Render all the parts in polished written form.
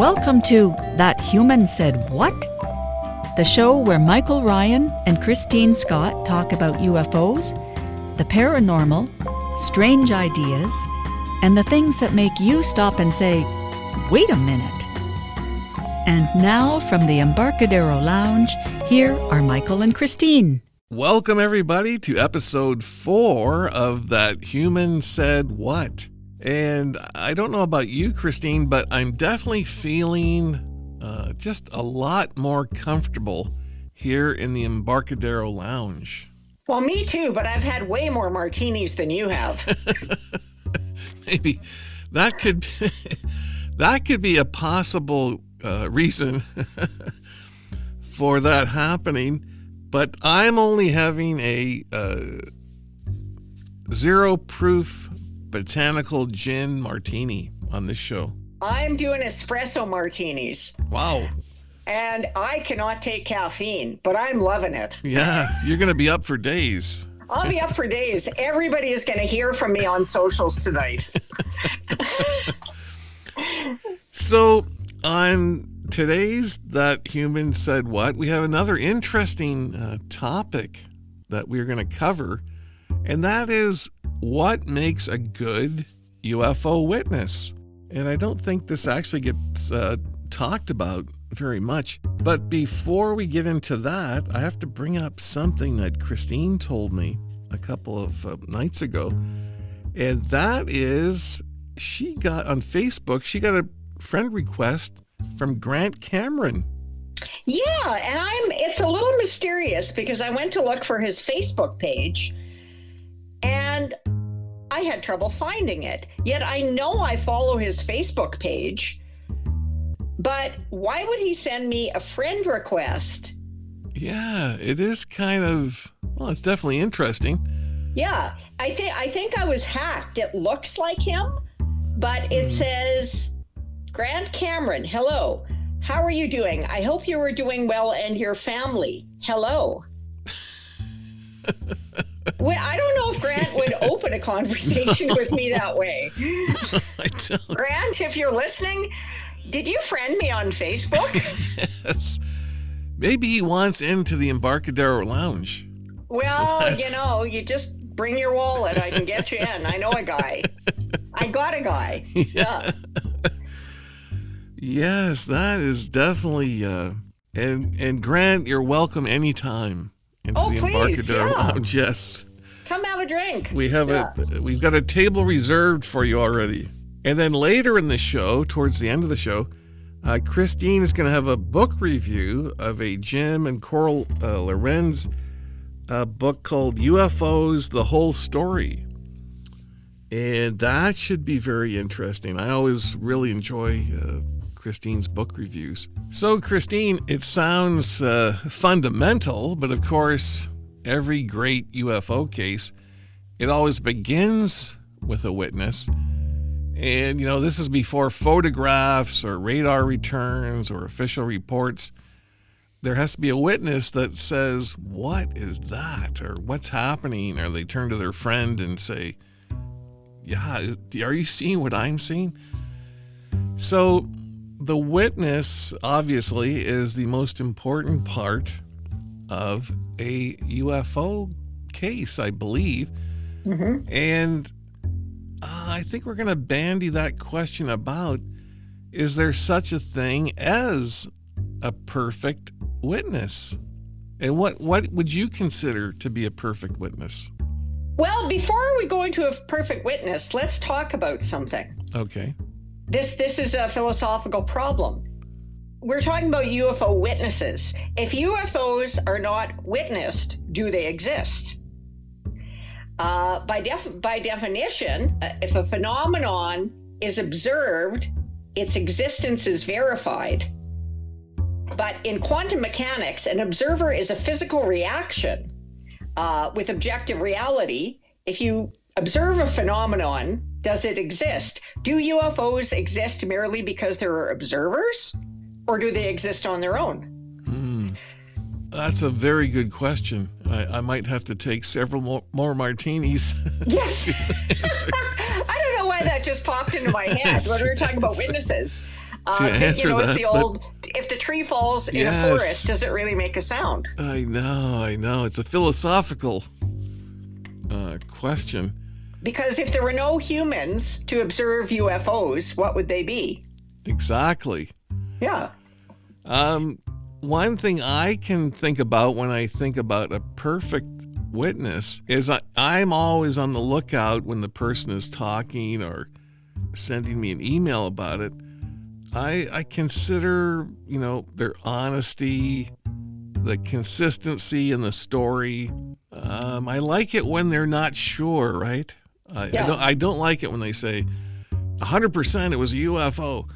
Welcome to That Human Said What? The show where Michael Ryan and Christine Scott talk about UFOs, the paranormal, strange ideas, and the things that make you stop and say, wait a minute. And now from the Embarcadero Lounge, here are Michael and Christine. Welcome, everybody, to episode 4 of That Human Said What? And I don't know about you, Christine, but I'm definitely feeling just a lot more comfortable here in the Embarcadero Lounge. Well, me too, but I've had way more martinis than you have. Maybe that could be a possible reason for that happening. But I'm only having a zero-proof botanical gin martini on this show. I'm doing espresso martinis. Wow. And I cannot take caffeine, but I'm loving it. Yeah, you're going to be up for days. I'll be up for days. Everybody is going to hear from me on socials tonight. So on today's That Human Said What, we have another interesting topic that we're going to cover, and that is what makes a good UFO witness. And I don't think this actually gets talked about very much. But before we get into that, I have to bring up something that Christine told me a couple of nights ago. And that is, she got on Facebook, she got a friend request from Grant Cameron. Yeah, and it's a little mysterious because I went to look for his Facebook page and I had trouble finding it. Yet I know I follow his Facebook page, but why would he send me a friend request? Yeah, it is kind of, well, it's definitely interesting. Yeah, I think I was hacked. It looks like him, but it says, Grant Cameron, hello. How are you doing? I hope you are doing well and your family. Hello. Well, I don't know if Grant would open a conversation with me that way. I don't. Grant, if you're listening, did you friend me on Facebook? Yes. Maybe he wants into the Embarcadero Lounge. Well, you just bring your wallet. I can get you in. I know a guy. I got a guy. Yeah. Yes, that is definitely, and Grant, you're welcome anytime into the Embarcadero Lounge. Yes. Come have a drink. We've got a table reserved for you already. And then later in the show, towards the end of the show, Christine is going to have a book review of a Jim and Coral Lorenz book called UFOs, The Whole Story. And that should be very interesting. I always really enjoy Christine's book reviews. So, Christine, it sounds fundamental, but of course, every great UFO case, it always begins with a witness. And, this is before photographs or radar returns or official reports. There has to be a witness that says, what is that? Or what's happening? Or they turn to their friend and say, yeah, are you seeing what I'm seeing? So the witness, obviously, is the most important part of a UFO case, I believe. Mm-hmm. And I think we're going to bandy that question about, is there such a thing as a perfect witness? And what would you consider to be a perfect witness? Well, before we go into a perfect witness, let's talk about something. Okay. This is a philosophical problem. We're talking about UFO witnesses. If UFOs are not witnessed, do they exist? By definition, if a phenomenon is observed, its existence is verified. But in quantum mechanics, an observer is a physical reaction with objective reality. If you observe a phenomenon, does it exist? Do UFOs exist merely because there are observers, or do they exist on their own? That's a very good question. I might have to take several more martinis. Yes. I don't know why that just popped into my head when we were talking about witnesses. to answer you know, it's that. the old, if the tree falls in a forest, does it really make a sound? I know. It's a philosophical question. Because if there were no humans to observe UFOs, what would they be? Exactly. Yeah. One thing I can think about when I think about a perfect witness is I'm always on the lookout when the person is talking or sending me an email about it. I consider, their honesty, the consistency in the story. I like it when they're not sure, right? I don't like it when they say 100% it was a UFO.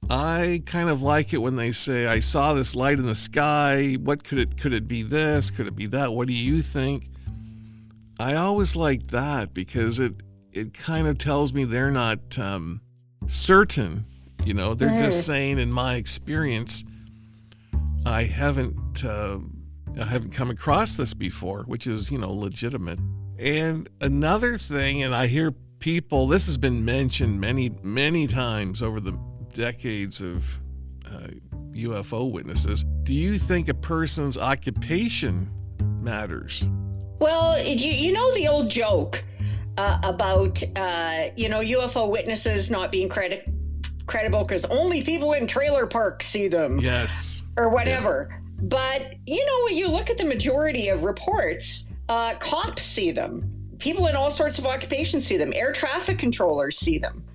I kind of like it when they say, I saw this light in the sky. What could it be this? Could it be that? What do you think? I always like that because it kind of tells me they're not certain. They're just saying, in my experience, I haven't come across this before, which is, legitimate. And another thing, and I hear people, this has been mentioned many, many times over the decades of UFO witnesses. Do you think a person's occupation matters? Well, you know the old joke about, UFO witnesses not being credible because only people in trailer parks see them. Yes. Or whatever. Yeah. But, when you look at the majority of reports, cops see them. People in all sorts of occupations see them. Air traffic controllers see them.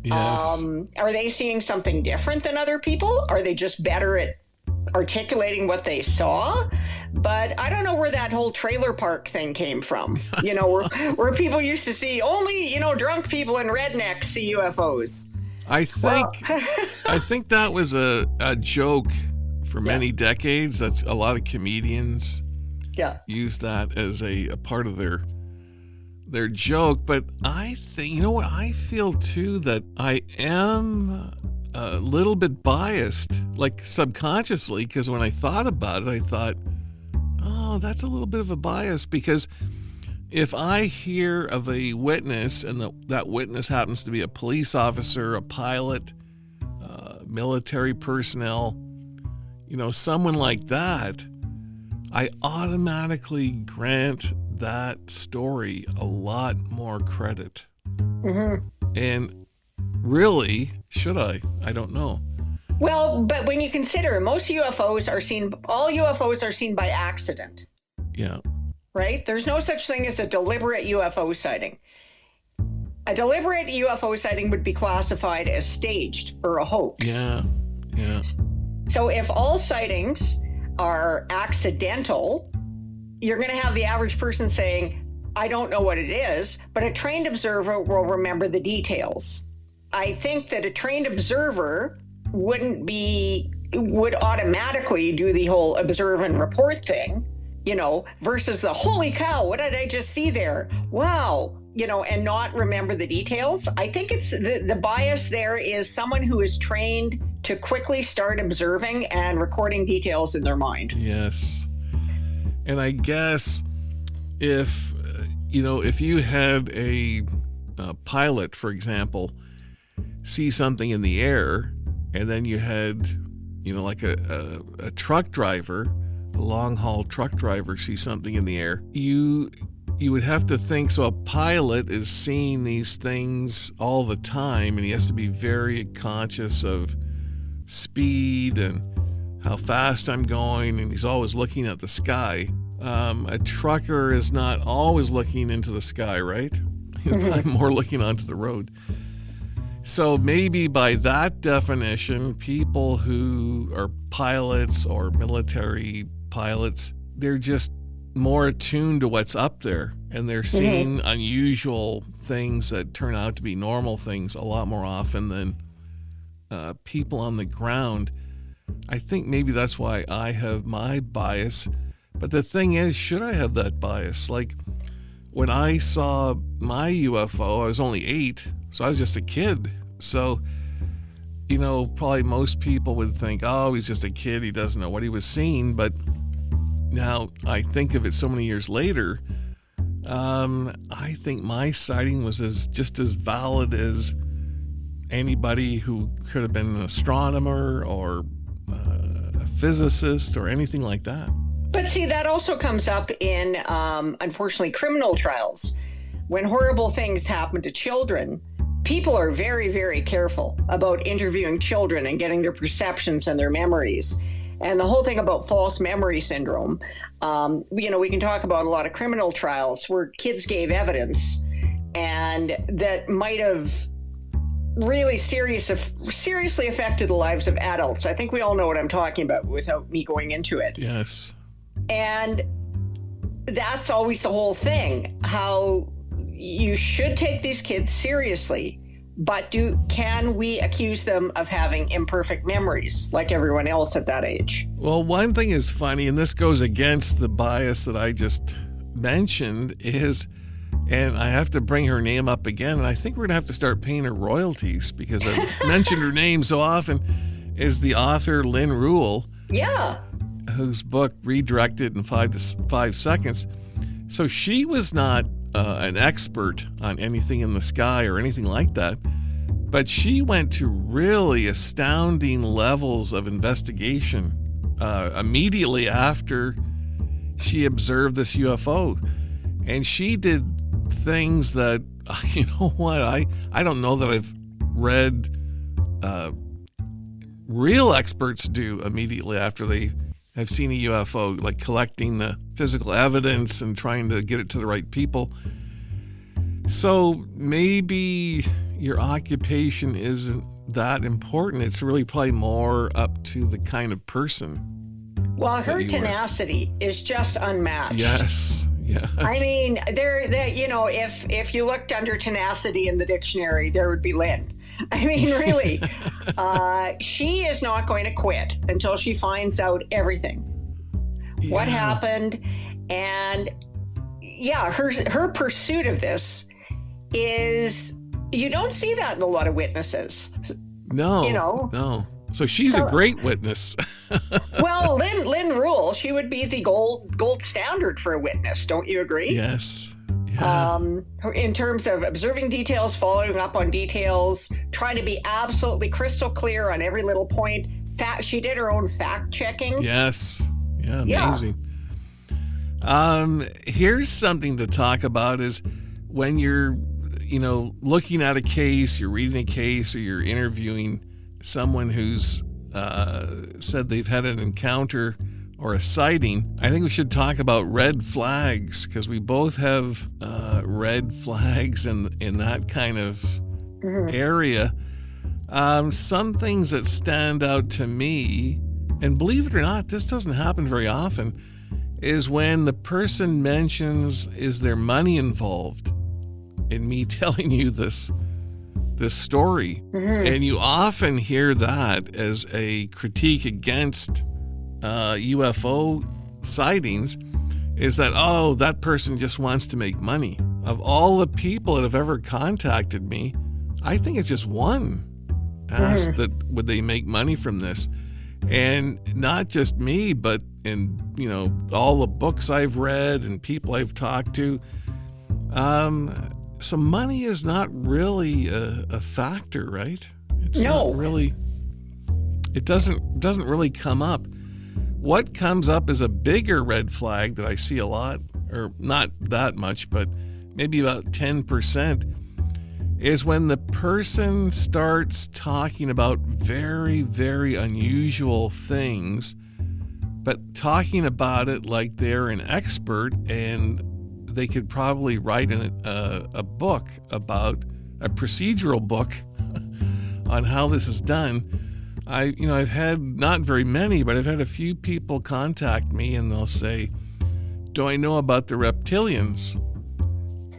Yes. Are they seeing something different than other people? Are they just better at articulating what they saw? But I don't know where that whole trailer park thing came from. Where people used to see only, drunk people and rednecks see UFOs. I think that was a joke for many decades. That's a lot of comedians use that as a part of their joke. But I think, what I feel too, that I am a little bit biased, like subconsciously, because when I thought about it, I thought, oh, that's a little bit of a bias, because if I hear of a witness and that witness happens to be a police officer, a pilot, military personnel, someone like that, I automatically grant that story a lot more credit. Mm-hmm. And really, should I? I don't know. Well, but when you consider all UFOs are seen by accident. Yeah. Right? There's no such thing as a deliberate UFO sighting. A deliberate UFO sighting would be classified as staged or a hoax. Yeah. So if all sightings are accidental, you're going to have the average person saying, I don't know what it is, but a trained observer will remember the details. I think that a trained observer would automatically do the whole observe and report thing, versus the holy cow, what did I just see there? Wow, and not remember the details. I think it's the bias there is someone who is trained to quickly start observing and recording details in their mind. Yes. And I guess if you had a pilot, for example, see something in the air, and then you had, like a truck driver, a long-haul truck driver see something in the air, you would have to think, so a pilot is seeing these things all the time, and he has to be very conscious of speed and how fast I'm going, and he's always looking at the sky. A trucker is not always looking into the sky, right? I'm more looking onto the road. So maybe by that definition, people who are pilots or military pilots, they're just more attuned to what's up there, and they're seeing unusual things that turn out to be normal things a lot more often than people on the ground. I think maybe that's why I have my bias. But the thing is, should I have that bias? Like, when I saw my UFO, I was only 8, so I was just a kid. So, probably most people would think, oh, he's just a kid, he doesn't know what he was seeing. But now I think of it so many years later, I think my sighting was just as valid as anybody who could have been an astronomer or a physicist or anything like that. But see, that also comes up in, unfortunately, criminal trials. When horrible things happen to children, people are very, very careful about interviewing children and getting their perceptions and their memories. And the whole thing about false memory syndrome, we can talk about a lot of criminal trials where kids gave evidence and that might have really seriously affected the lives of adults. I think we all know what I'm talking about without me going into it. Yes. And that's always the whole thing, how you should take these kids seriously, but can we accuse them of having imperfect memories like everyone else at that age? Well, one thing is funny, and this goes against the bias that I just mentioned, is, and I have to bring her name up again, and I think we're going to have to start paying her royalties because I've mentioned her name so often, is the author Lynn Rule. Yeah. Whose book Redirected in 5 Seconds. So she was not an expert on anything in the sky or anything like that, but she went to really astounding levels of investigation immediately after she observed this UFO. And she did things that, you know what, I don't know that I've read real experts do immediately after they have seen a UFO, like collecting the physical evidence and trying to get it to the right people. So maybe your occupation isn't that important. It's really probably more up to the kind of person. Well, her tenacity is just unmatched. Yes. Yes. I mean, if you looked under tenacity in the dictionary, there would be Lynn. I mean, really, she is not going to quit until she finds out everything. Yeah. What happened. And yeah, her pursuit of this is, you don't see that in a lot of witnesses. No, no. So she's a great witness. Well, Lynn Rule, she would be the gold standard for a witness. Don't you agree? Yes. Yeah. In terms of observing details, following up on details, trying to be absolutely crystal clear on every little point. She did her own fact checking. Yes. Yeah, amazing. Yeah. Here's something to talk about is when you're, looking at a case, you're reading a case, or you're interviewing someone who's said they've had an encounter or a sighting, I think we should talk about red flags, because we both have red flags in that kind of area. Some things that stand out to me, and believe it or not, this doesn't happen very often, is when the person mentions, is there money involved in me telling you this story? And you often hear that as a critique against UFO sightings, is that, that person just wants to make money. Of all the people that have ever contacted me, I think it's just one asked that would they make money from this. And not just me, but in all the books I've read and people I've talked to. So money is not really a factor, right? It's not really. It doesn't really come up. What comes up is a bigger red flag that I see a lot, or not that much, but maybe about 10%, is when the person starts talking about very, very unusual things, but talking about it like they're an expert and they could probably write a book about a procedural book on how this is done. I've had not very many, but I've had a few people contact me and they'll say, do I know about the reptilians?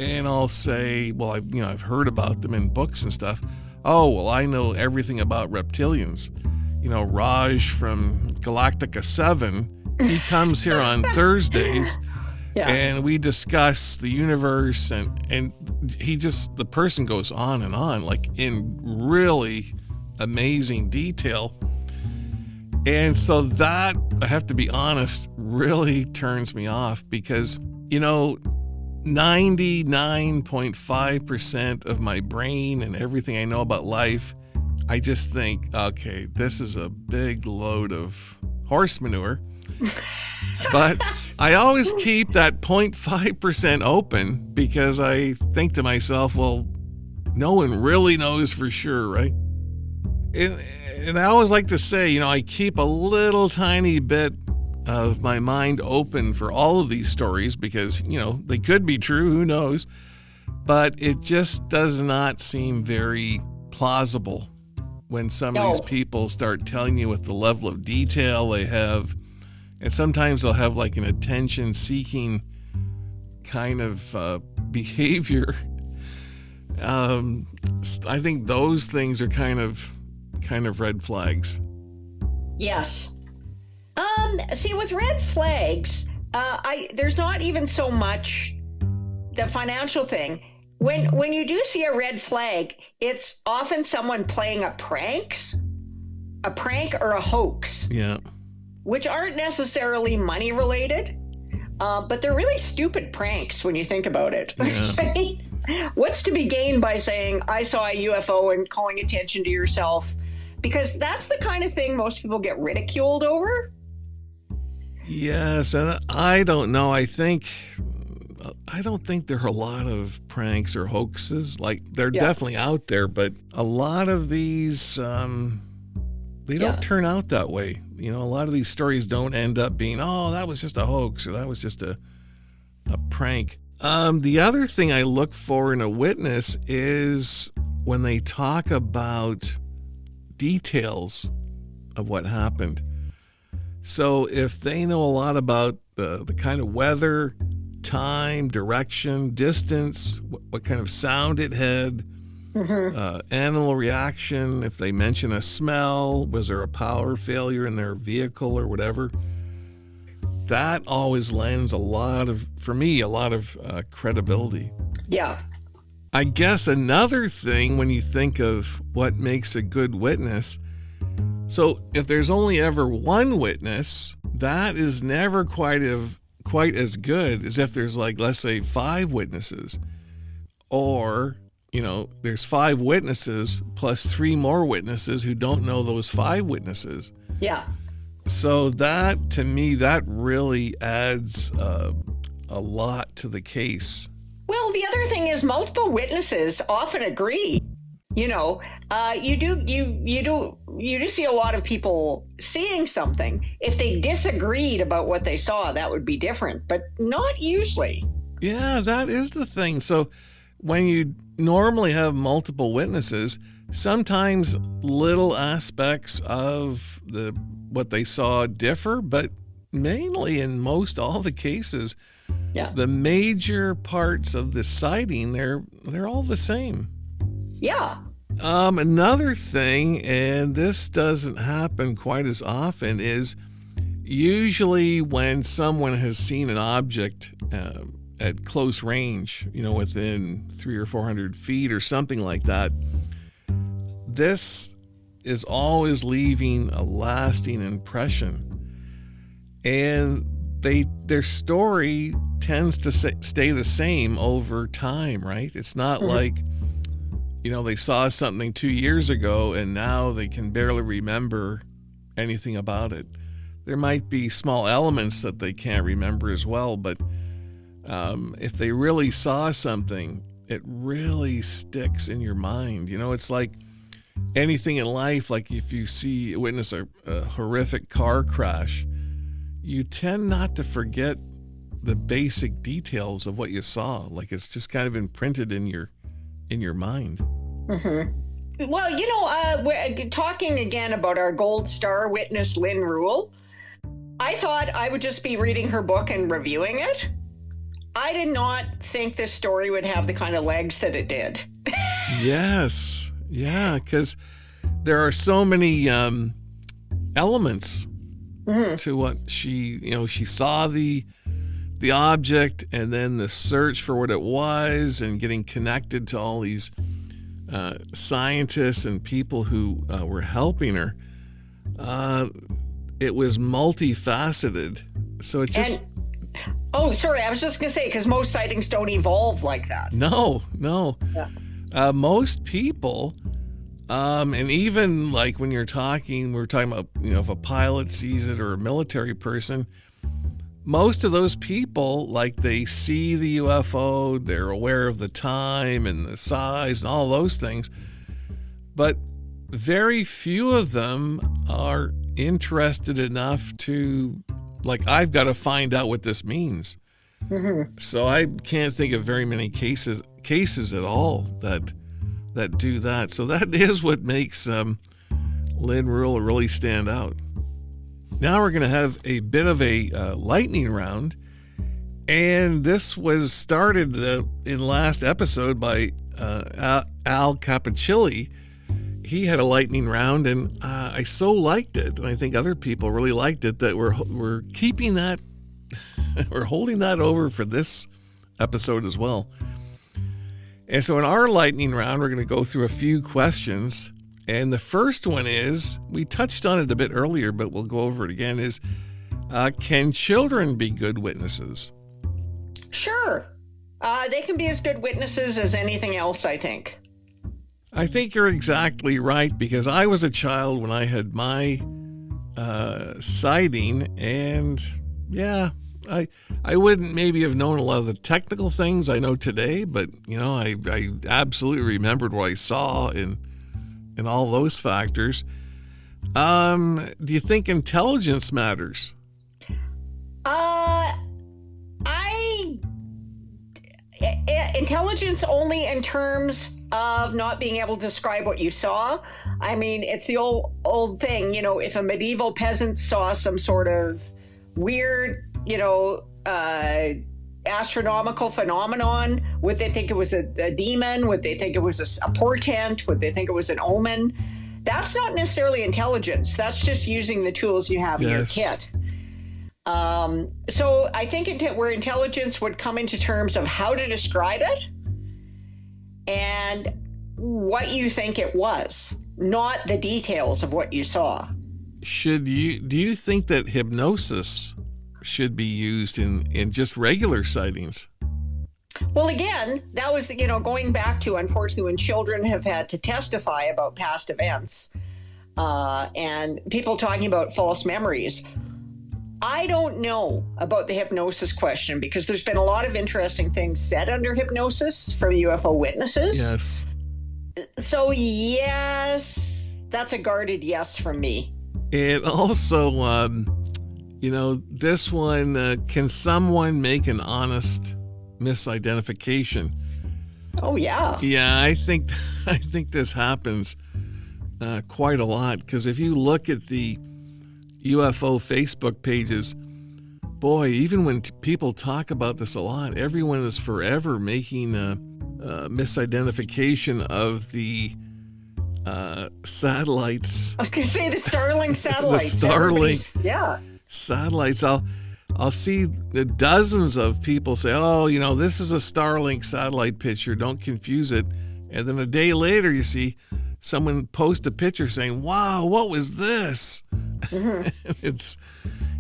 And I'll say, well, I've heard about them in books and stuff. Oh, well, I know everything about reptilians. Raj from Galactica 7, he comes here on Thursdays. Yeah. And we discuss the universe, and the person goes on and on, like in really amazing detail. And so that, I have to be honest, really turns me off, because, 99.5% of my brain and everything I know about life, I just think, okay, this is a big load of horse manure. But I always keep that 0.5% open because I think to myself, well, no one really knows for sure, right? And I always like to say, I keep a little tiny bit of my mind open for all of these stories because, they could be true, who knows? But it just does not seem very plausible when some of these people start telling you with the level of detail they have. And sometimes they'll have like an attention-seeking kind of behavior. I think those things are kind of red flags. Yes. See, with red flags, there's not even so much the financial thing. When you do see a red flag, it's often someone playing a prank or a hoax. Yeah. Which aren't necessarily money related, but they're really stupid pranks when you think about it. Yeah. What's to be gained by saying, I saw a UFO and calling attention to yourself? Because that's the kind of thing most people get ridiculed over. Yes, and I don't know. I don't think there are a lot of pranks or hoaxes. Like, they're definitely out there, but a lot of these, they don't turn out that way. A lot of these stories don't end up being, oh, that was just a hoax or that was just a prank. The other thing I look for in a witness is when they talk about details of what happened. So if they know a lot about the kind of weather, time, direction, distance, what kind of sound it had, animal reaction, if they mention a smell, was there a power failure in their vehicle or whatever, that always lends a lot of credibility. Yeah. I guess another thing when you think of what makes a good witness, so if there's only ever one witness, that is never quite as good as if there's, like, let's say 5 witnesses, or there's 5 witnesses plus 3 more witnesses who don't know those 5 witnesses. Yeah. So that, to me, that really adds a lot to the case. Well, the other thing is multiple witnesses often agree. You do see a lot of people seeing something. If they disagreed about what they saw, that would be different, but not usually. Yeah, that is the thing. So when you normally have multiple witnesses, sometimes little aspects of what they saw differ, but mainly in most all the cases, the major parts of the sighting, they're all the same. Yeah. Another thing, and this doesn't happen quite as often, is usually when someone has seen an object at close range, within 300 or 400 feet or something like that, this is always leaving a lasting impression. And their story tends to stay the same over time, right? It's not like, they saw something 2 years ago and now they can barely remember anything about it. There might be small elements that they can't remember as well, but if they really saw something, it really sticks in your mind. It's like anything in life, like if you witness a horrific car crash, you tend not to forget the basic details of what you saw. Like, it's just kind of imprinted in your mind. Mm-hmm. Well, we're talking again about our gold star witness, Lynn Rule. I thought I would just be reading her book and reviewing it. I did not think this story would have the kind of legs that it did. Yes. Yeah, because there are so many elements to what she saw the object, and then the search for what it was, and getting connected to all these scientists and people who were helping her. It was multifaceted. So it just... Oh, sorry. I was just going to say, because most sightings don't evolve like that. No. Yeah. Most people, and even like when we're talking about, if a pilot sees it or a military person, most of those people, like, they see the UFO, they're aware of the time and the size and all those things, but very few of them are interested enough to, like, I've got to find out what this means. Mm-hmm. So I can't think of very many cases at all that do that. So that is what makes Lynn Rule really stand out. Now we're going to have a bit of a lightning round, and this was started in last episode by Al Capicilli. He had a lightning round, and I so liked it, and I think other people really liked it, that we're keeping that, we're holding that over for this episode as well. And so in our lightning round, we're going to go through a few questions. And the first one is, we touched on it a bit earlier, but we'll go over it again, is can children be good witnesses? Sure. They can be as good witnesses as anything else, I think. I think you're exactly right, because I was a child when I had my sighting, and yeah, I wouldn't maybe have known a lot of the technical things I know today, but I absolutely remembered what I saw and all those factors. Do you think intelligence matters? Intelligence only in terms of not being able to describe what you saw. I mean, it's the old thing, if a medieval peasant saw some sort of weird, astronomical phenomenon, would they think it was a demon? Would they think it was a portent? Would they think it was an omen? That's not necessarily intelligence. That's just using the tools you have in your kit. So I think where intelligence would come into terms of how to describe it and what you think it was, not the details of what you saw. Do you think that hypnosis should be used in just regular sightings? Well, again, that was, going back to, unfortunately, when children have had to testify about past events and people talking about false memories. I don't know about the hypnosis question, because there's been a lot of interesting things said under hypnosis from UFO witnesses. Yes. So, yes, that's a guarded yes from me. And also, this one, can someone make an honest misidentification? Oh, yeah. Yeah, I think this happens quite a lot, because if you look at the UFO Facebook pages, boy, even when people talk about this a lot, everyone is forever making a misidentification of the satellites. I was going to say the Starlink satellites. The Starlink satellites. I'll see dozens of people say, oh, this is a Starlink satellite picture, don't confuse it. And then a day later, you see someone post a picture saying, wow, what was this? Mm-hmm.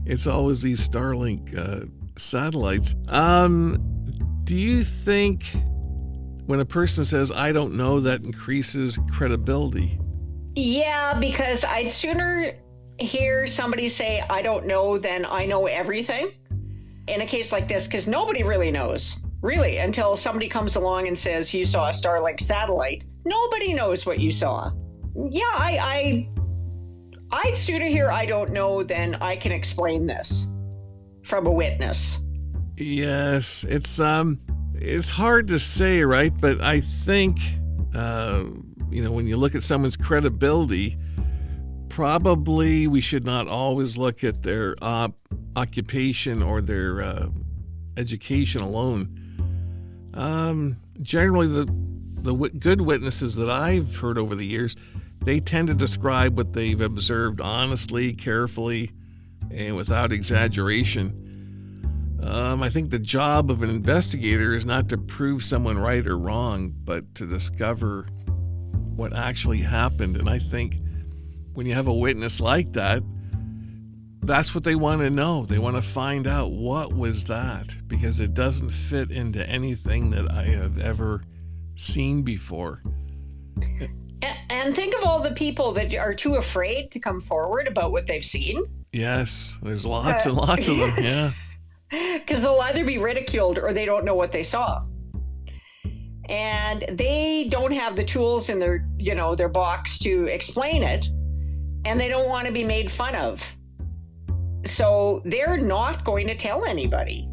It's always these Starlink satellites. Do you think when a person says, I don't know, that increases credibility? Yeah, because I'd sooner hear somebody say, I don't know, than I know everything in a case like this, because nobody really knows, really, until somebody comes along and says, you saw a Starlink satellite. Nobody knows what you saw. Yeah, I'd sooner hear I don't know than I can explain this from a witness. Yes, it's hard to say, right? But I think, when you look at someone's credibility, probably we should not always look at their occupation or their education alone. Generally, the good witnesses that I've heard over the years, they tend to describe what they've observed honestly, carefully, and without exaggeration. I think the job of an investigator is not to prove someone right or wrong, but to discover what actually happened. And I think when you have a witness like that, that's what they want to know. They want to find out what was that, because it doesn't fit into anything that I have ever seen before. And think of all the people that are too afraid to come forward about what they've seen. Yes, there's lots and lots of them, yeah. Because they'll either be ridiculed or they don't know what they saw. And they don't have the tools in their box to explain it, and they don't want to be made fun of. So they're not going to tell anybody.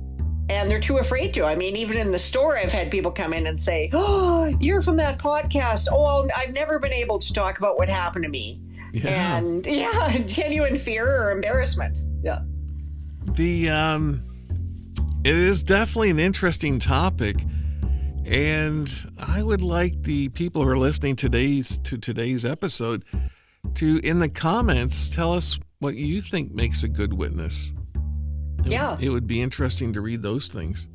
And they're too afraid to. I mean, even in the store, I've had people come in and say, "Oh, you're from that podcast. Oh, I've never been able to talk about what happened to me." Yeah. And genuine fear or embarrassment. Yeah. It is definitely an interesting topic. And I would like the people who are listening to today's episode to, in the comments, tell us what you think makes a good witness. It would be interesting to read those things.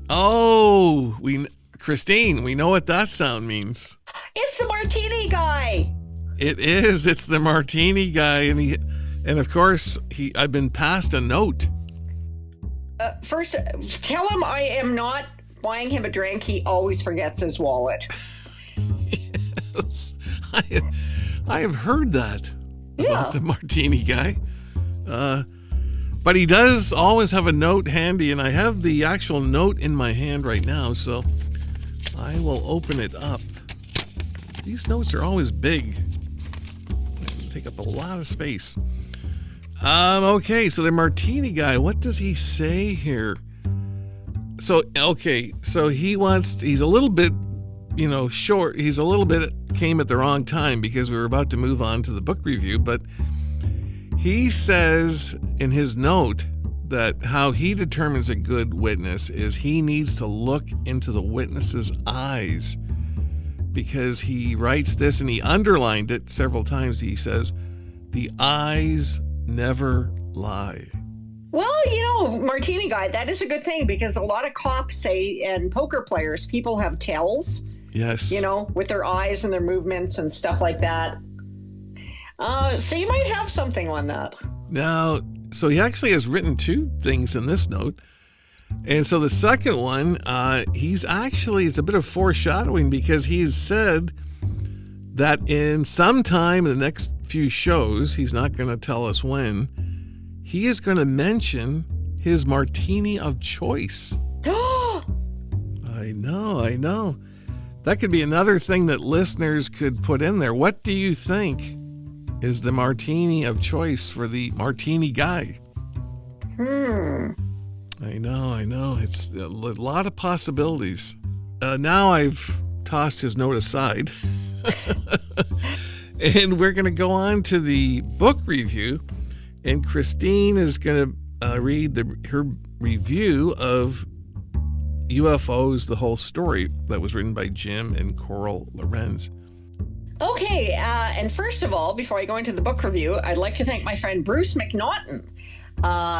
Oh, Christine, we know what that sound means. It's the martini guy. It is. It's the martini guy, and of course, I've been passed a note. First, tell him I am not buying him a drink. He always forgets his wallet. Yes, I have heard that about the martini guy. But he does always have a note handy, and I have the actual note in my hand right now, so I will open it up. These notes are always big. They take up a lot of space. Okay, so the martini guy, what does he say here? So he's a little bit, short. He's a little bit came at the wrong time because we were about to move on to the book review, but he says in his note that how he determines a good witness is he needs to look into the witness's eyes, because he writes this, and he underlined it several times. He says, the eyes never lie. Well, martini guy, that is a good thing, because a lot of cops say, and poker players, people have tells. Yes. With their eyes and their movements and stuff like that. So you might have something on that. Now, so he actually has written two things in this note. And so the second one, it's a bit of foreshadowing, because he's said that in some time in the next few shows, he's not going to tell us when, he is going to mention his martini of choice. I know. That could be another thing that listeners could put in there. What do you think is the martini of choice for the martini guy? I know. It's a lot of possibilities. Now I've tossed his note aside. And we're going to go on to the book review. And Christine is going to read her review of UFOs, the whole story, that was written by Jim and Coral Lorenz. Okay, and first of all, before I go into the book review, I'd like to thank my friend Bruce McNaughton.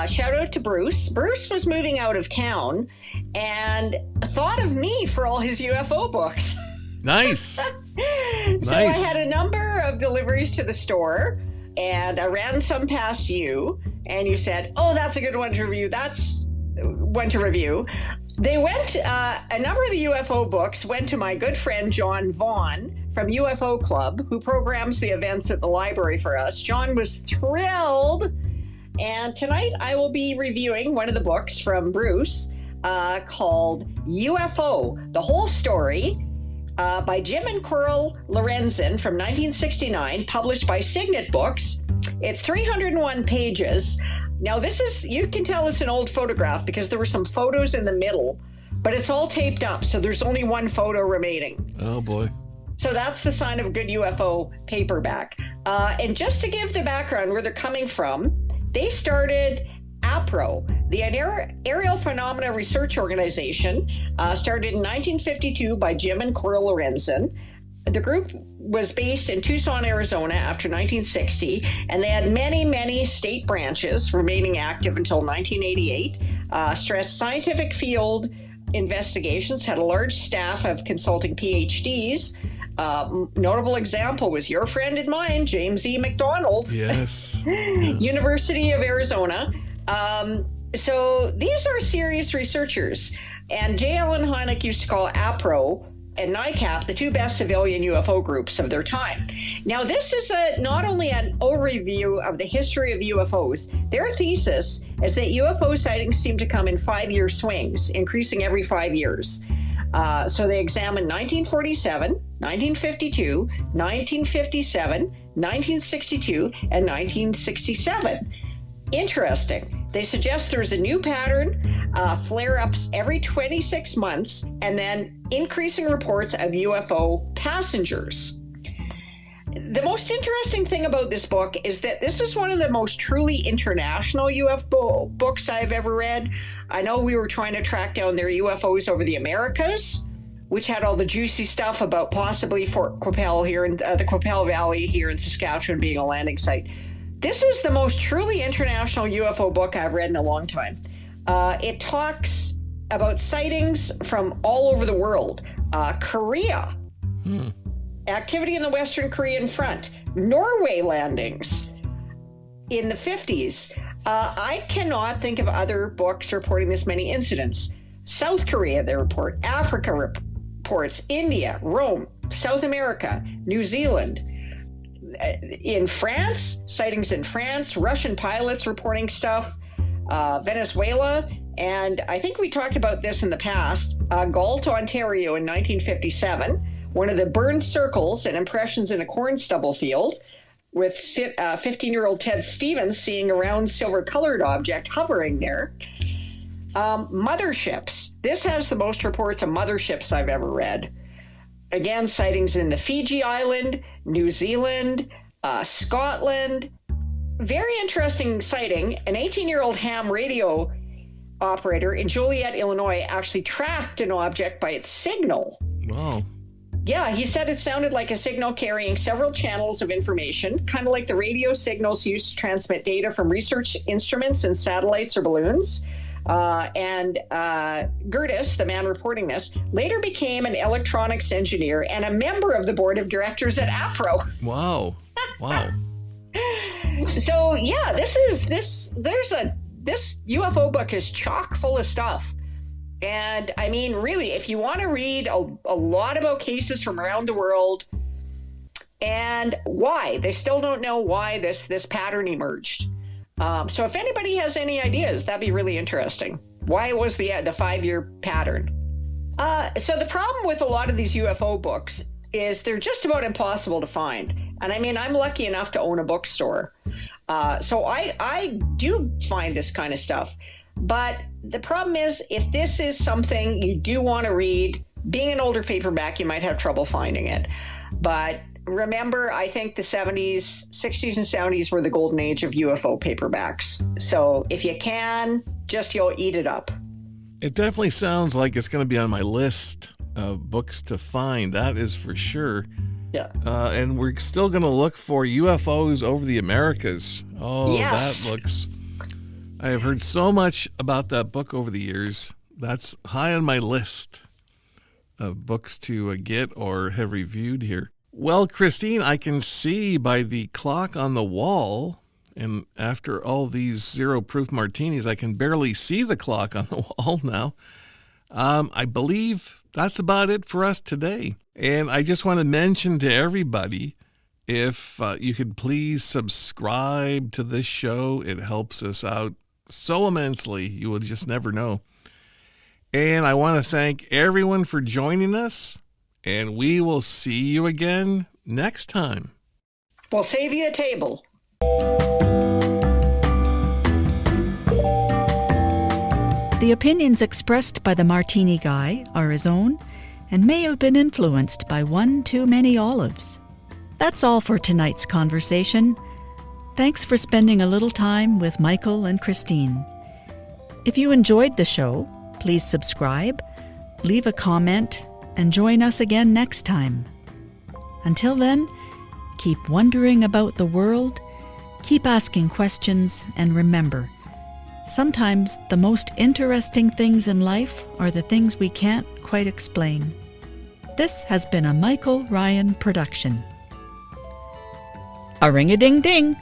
Shout out to Bruce. Bruce was moving out of town and thought of me for all his UFO books. Nice. So I had a number of deliveries to the store, and I ran some past you, and you said, "Oh, that's a good one to review. That's one to review." They went, a number of the UFO books went to my good friend John Vaughn from UFO Club, who programs the events at the library for us. John was thrilled. And tonight I will be reviewing one of the books from Bruce called UFO, The Whole Story, by Jim and Coral Lorenzen from 1969, published by Signet Books. It's 301 pages. Now you can tell it's an old photograph because there were some photos in the middle, but it's all taped up, so there's only one photo remaining. Oh boy. So that's the sign of a good UFO paperback. And just to give the background where they're coming from, they started APRO, the Aerial Phenomena Research Organization, started in 1952 by Jim and Coral Lorenzen. The group was based in Tucson, Arizona after 1960, and they had many, many state branches remaining active until 1988. Stressed scientific field investigations, had a large staff of consulting PhDs, Notable example was your friend and mine, James E. McDonald. Yes. University of Arizona. So these are serious researchers. And J. Allen Hynek used to call APRO and NICAP the two best civilian UFO groups of their time. Now, this is not only an overview of the history of UFOs, their thesis is that UFO sightings seem to come in 5-year swings, increasing every 5 years. So they examined 1947, 1952, 1957, 1962, and 1967. Interesting. They suggest there's a new pattern, flare-ups every 26 months, and then increasing reports of UFO passengers. The most interesting thing about this book is that this is one of the most truly international UFO books I've ever read. I know we were trying to track down their UFOs over the Americas, which had all the juicy stuff about possibly Fort Qu'Appelle here in the Qu'Appelle Valley here in Saskatchewan being a landing site. This is the most truly international UFO book I've read in a long time. It talks about sightings from all over the world. Korea, activity in the Western Korean front, Norway landings in the 50s. I cannot think of other books reporting this many incidents. South Korea, they report. Africa reports. India, Rome, South America, New Zealand. In France, sightings in France, Russian pilots reporting stuff, Venezuela, and I think we talked about this in the past, Galt, Ontario in 1957, one of the burned circles and impressions in a corn stubble field, with 15-year-old Ted Stevens seeing a round silver-colored object hovering there. Motherships. This has the most reports of motherships I've ever read. Again, sightings in the Fiji Island, New Zealand, Scotland. Very interesting sighting. An 18-year-old ham radio operator in Joliet, Illinois, actually tracked an object by its signal. Wow. Yeah, he said it sounded like a signal carrying several channels of information, kind of like the radio signals used to transmit data from research instruments and satellites or balloons. And Gertis, the man reporting this, later became an electronics engineer and a member of the board of directors at APRO. Wow. Wow. So yeah, this UFO book is chock full of stuff. And I mean, really, if you want to read a lot about cases from around the world and why, they still don't know why this pattern emerged. So if anybody has any ideas, that'd be really interesting. Why was the 5-year pattern? So the problem with a lot of these UFO books is they're just about impossible to find. And I mean, I'm lucky enough to own a bookstore. So I do find this kind of stuff. But the problem is, if this is something you do want to read, being an older paperback, you might have trouble finding it. But remember, I think the 60s and 70s were the golden age of UFO paperbacks. So if you can, you'll eat it up. It definitely sounds like it's going to be on my list of books to find. That is for sure. Yeah. And we're still going to look for UFOs over the Americas. Oh, yes. That looks... I have heard so much about that book over the years. That's high on my list of books to get or have reviewed here. Well, Christine, I can see by the clock on the wall, and after all these zero-proof martinis, I can barely see the clock on the wall now. I believe that's about it for us today. And I just want to mention to everybody, if you could please subscribe to this show, it helps us out so immensely, you will just never know. And I want to thank everyone for joining us, and we will see you again next time. We'll save you a table. The opinions expressed by the Martini Guy are his own and may have been influenced by one too many olives. That's all for tonight's conversation. Thanks for spending a little time with Michael and Christine. If you enjoyed the show, please subscribe, leave a comment, and join us again next time. Until then, keep wondering about the world, keep asking questions, and remember, sometimes the most interesting things in life are the things we can't quite explain. This has been a Michael Ryan production. A ring-a-ding-ding!